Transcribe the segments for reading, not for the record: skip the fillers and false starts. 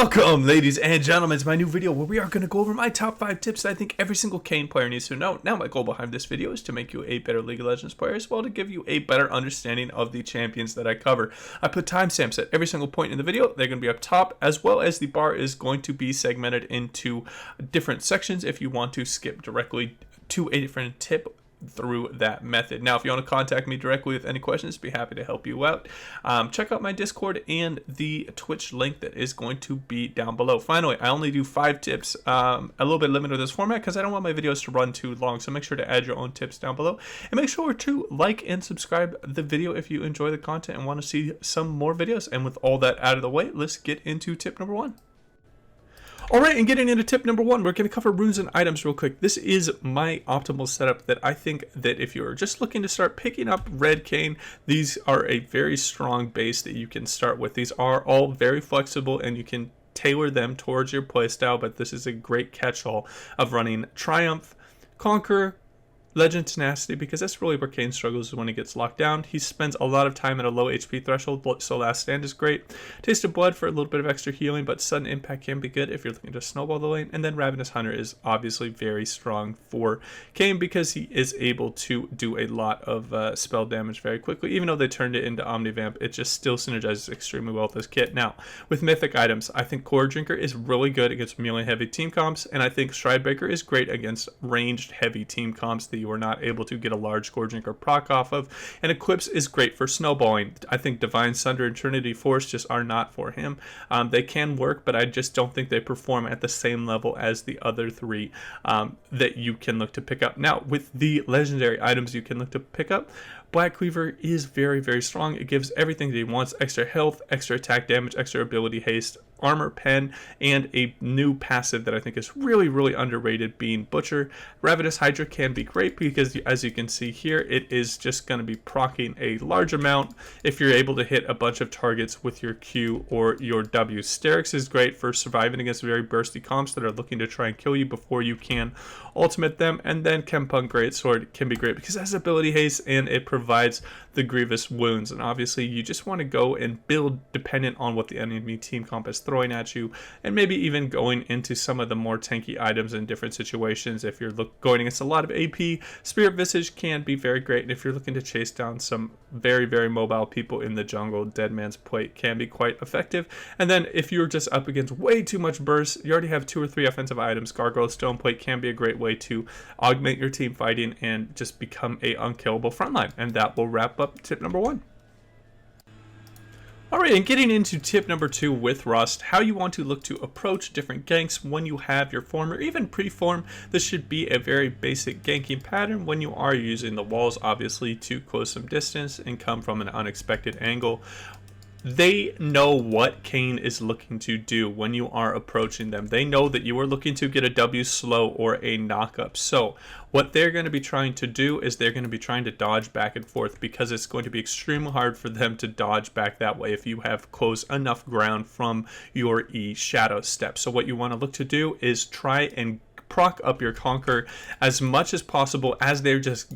Welcome, ladies and gentlemen, to my new video where we are going to go over my top 5 tips that I think every single Kayn player needs to know. Now, my goal behind this video is to make you a better League of Legends player, as well to give you a better understanding of the champions that I cover. I put timestamps at every single point in the video. They're going to be up top, as well as the bar is going to be segmented into different sections if you want to skip directly to a different tip through that method. Now, if you want to contact me directly with any questions, be happy to help you out. Check out my Discord and the Twitch link that is going to be down below. Finally, I only do 5 tips, a little bit limited with this format because I don't want my videos to run too long, so make sure to add your own tips down below, and make sure to like and subscribe the video if you enjoy the content and want to see some more videos. And with all that out of the way, let's get into tip number 1. Alright, and getting into tip number 1, we're going to cover runes and items real quick. This is my optimal setup that I think that if you're just looking to start picking up red Kayn, these are a very strong base that you can start with. These are all very flexible and you can tailor them towards your playstyle, but this is a great catch-all of running Triumph, Conquer, Legend Tenacity, because that's really where Kayn struggles when he gets locked down. He spends a lot of time at a low HP threshold, so Last Stand is great. Taste of Blood for a little bit of extra healing, but sudden impact can be good if you're looking to snowball the lane. And then Ravenous Hunter is obviously very strong for Kayn because he is able to do a lot of spell damage very quickly. Even though they turned it into Omnivamp, it just still synergizes extremely well with this kit. Now, with mythic items, I think Core Drinker is really good against melee heavy team comps, and I think Stridebreaker is great against ranged heavy team comps that you are not able to get a large Core Drinker proc off of. And Eclipse is great for snowballing. I think Divine Sunder and Trinity Force just are not for him. They can work, but I just don't think they perform at the same level as the other 3 that you can look to pick up. Now, with the legendary items you can look to pick up, Black Cleaver is very, very strong. It gives everything that he wants: extra health, extra attack damage, extra ability haste, armor pen, and a new passive that I think is really, really underrated, being Butcher. Ravenous Hydra can be great because, as you can see here, it is just going to be proccing a large amount if you're able to hit a bunch of targets with your Q or your W. Sterix is great for surviving against very bursty comps that are looking to try and kill you before you can ultimate them. And then Chempunk Greatsword can be great because it has ability haste and it provides the grievous wounds. And obviously you just want to go and build dependent on what the enemy team comp is throwing at you, and maybe even going into some of the more tanky items in different situations. If you're going against a lot of AP, Spirit Visage can be very great, and if you're looking to chase down some very, very mobile people in the jungle, Dead Man's Plate can be quite effective. And then if you're just up against way too much burst, you already have 2 or 3 offensive items, Gargoyle Stone Plate can be a great way to augment your team fighting and just become a unkillable frontline. And that will wrap up tip number 1. Alright, and getting into tip number 2 with Rhaast, how you want to look to approach different ganks when you have your form or even pre-form. This should be a very basic ganking pattern when you are using the walls, obviously, to close some distance and come from an unexpected angle. They know what Kayn is looking to do when you are approaching them. They know that you are looking to get a W slow or a knockup. So what they're going to be trying to do is they're going to be trying to dodge back and forth, because it's going to be extremely hard for them to dodge back that way if you have closed enough ground from your E shadow step. So what you want to look to do is try and proc up your Conquer as much as possible as they're just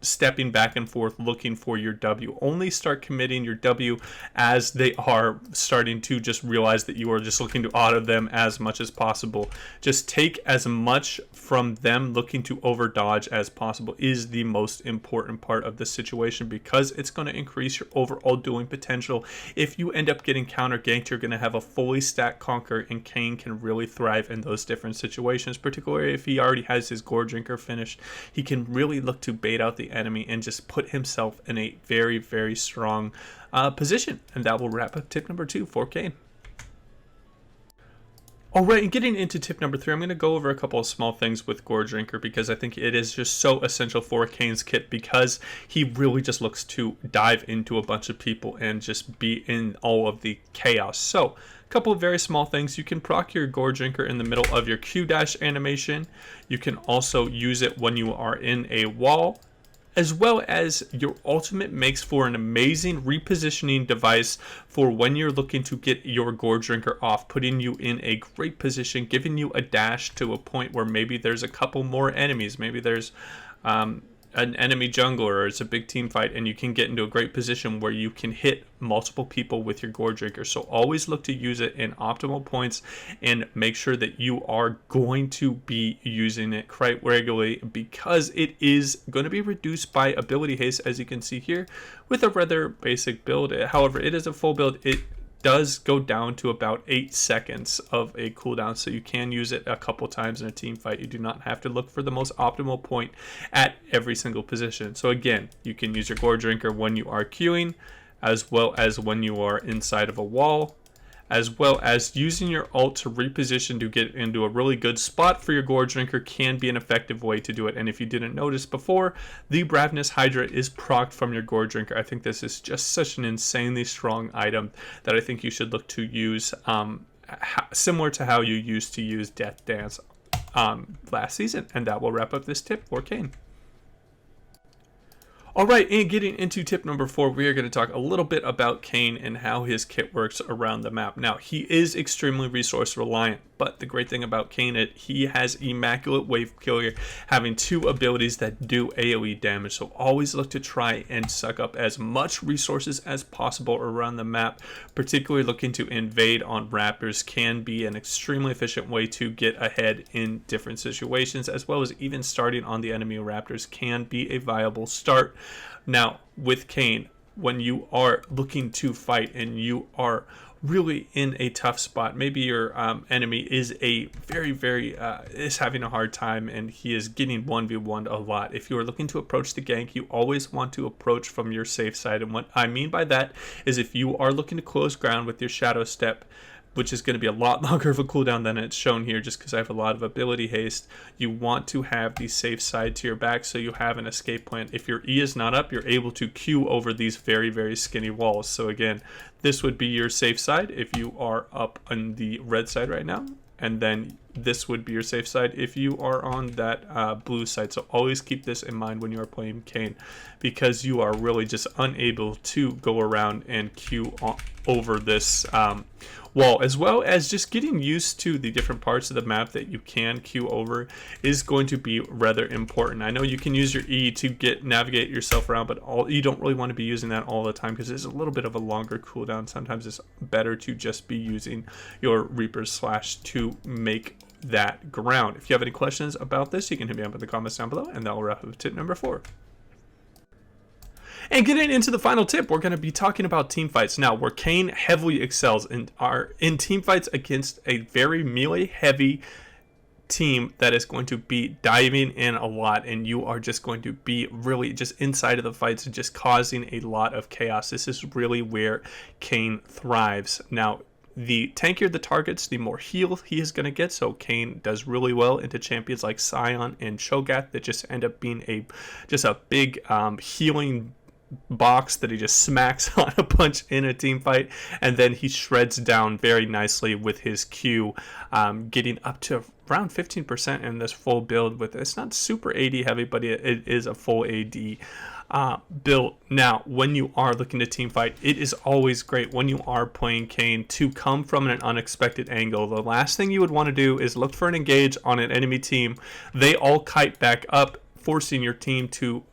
stepping back and forth looking for your W. Only start committing your W as they are starting to just realize that you are just looking to auto them as much as possible. Just take as much from them looking to over dodge as possible is the most important part of this situation, because it's going to increase your overall dueling potential. If you end up getting counter ganked, you're going to have a fully stacked Conquer, and Kayn can really thrive in those different situations, particularly if he already has his Gore Drinker finished. He can really look to bait out the enemy and just put himself in a very, very strong position. And that will wrap up tip number 2 for Kayn. Alright, and getting into tip number 3, I'm going to go over a couple of small things with Gore Drinker, because I think it is just so essential for Kayn's kit, because he really just looks to dive into a bunch of people and just be in all of the chaos. So, a couple of very small things. You can proc your Gore Drinker in the middle of your Q dash animation. You can also use it when you are in a wall, as well as your ultimate makes for an amazing repositioning device for when you're looking to get your Gore Drinker off, putting you in a great position, giving you a dash to a point where maybe there's a couple more enemies, maybe there's an enemy jungler or it's a big team fight, and you can get into a great position where you can hit multiple people with your Gore Drinker. So always look to use it in optimal points and make sure that you are going to be using it quite regularly, because it is going to be reduced by ability haste, as you can see here, with a rather basic build. However, it is a full build. It does go down to about 8 seconds of a cooldown, so you can use it a couple times in a team fight. You do not have to look for the most optimal point at every single position. So again, you can use your Gore Drinker when you are queuing, as well as when you are inside of a wall, as well as using your ult to reposition to get into a really good spot for your Gore Drinker can be an effective way to do it. And if you didn't notice before, the Ravenous Hydra is procced from your Gore Drinker. I think this is just such an insanely strong item that I think you should look to use similar to how you used to use Death Dance last season. And that will wrap up this tip for Kayn. Alright, and getting into tip number 4, we are going to talk a little bit about Kayn and how his kit works around the map. Now, he is extremely resource reliant, but the great thing about Kayn is he has Immaculate Wave Killer, having 2 abilities that do AoE damage. So always look to try and suck up as much resources as possible around the map. Particularly looking to invade on Raptors can be an extremely efficient way to get ahead in different situations, as well as even starting on the enemy Raptors can be a viable start. Now, with Kayn, when you are looking to fight and you are really in a tough spot, maybe your enemy is a is having a hard time and he is getting 1v1'd a lot. If you are looking to approach the gank, you always want to approach from your safe side. And what I mean by that is if you are looking to close ground with your Shadow Step, which is going to be a lot longer of a cooldown than it's shown here just because I have a lot of ability haste, you want to have the safe side to your back so you have an escape plan. If your E is not up, you're able to queue over these very skinny walls. So again, this would be your safe side if you are up on the red side right now, and then this would be your safe side if you are on that blue side. So always keep this in mind when you are playing Kayn, because you are really just unable to go around and queue over this wall, as well as just getting used to the different parts of the map that you can queue over is going to be rather important. I know you can use your E to navigate yourself around, but you don't really want to be using that all the time because it's a little bit of a longer cooldown. Sometimes it's better to just be using your Reaper's Slash to make that ground. If you have any questions about this, you can hit me up in the comments down below, and that will wrap up tip number 4. And getting into the final tip, we're going to be talking about team fights. Now, where Kayn heavily excels in team fights against a very melee heavy team that is going to be diving in a lot, and you are just going to be really just inside of the fights and just causing a lot of chaos. This is really where Kayn thrives. Now, the tankier the targets, the more heal he is going to get. So Kayn does really well into champions like Sion and Cho'Gath that just end up being a big healing box that he just smacks on a punch in a team fight, and then he shreds down very nicely with his Q, getting up to around 15% in this full build. With it's not super AD heavy, but it is a full AD build. Now, when you are looking to team fight, it is always great when you are playing Kayn to come from an unexpected angle. The last thing you would want to do is look for an engage on an enemy team. They all kite back up, forcing your team to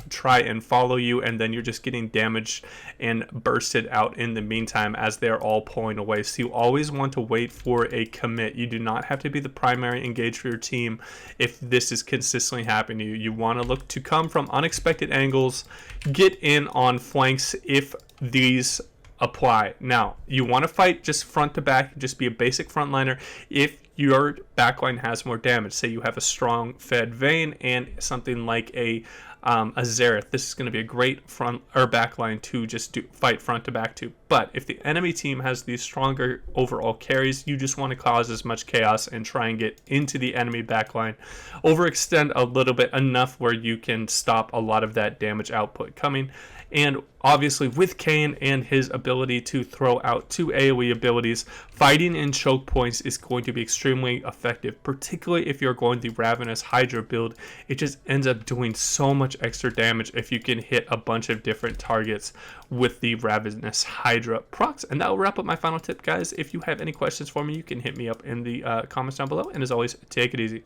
try and follow you, and then you're just getting damaged and bursted out in the meantime as they're all pulling away. So you always want to wait for a commit. You do not have to be the primary engage for your team if this is consistently happening to you. You want to look to come from unexpected angles, get in on flanks if these apply. Now, you want to fight just front to back, just be a basic frontliner if your backline has more damage. Say you have a strong fed Vayne and something like a Xerath. This is going to be a great front or back line to just fight front to back to. But if the enemy team has these stronger overall carries, you just want to cause as much chaos and try and get into the enemy backline, overextend a little bit enough where you can stop a lot of that damage output coming. And obviously with Kayn and his ability to throw out 2 AoE abilities, fighting in choke points is going to be extremely effective, particularly if you're going the Ravenous Hydra build. It just ends up doing so much extra damage if you can hit a bunch of different targets with the Ravenous Hydra procs. And that will wrap up my final tip, guys. If you have any questions for me, you can hit me up in the comments down below. And as always, take it easy.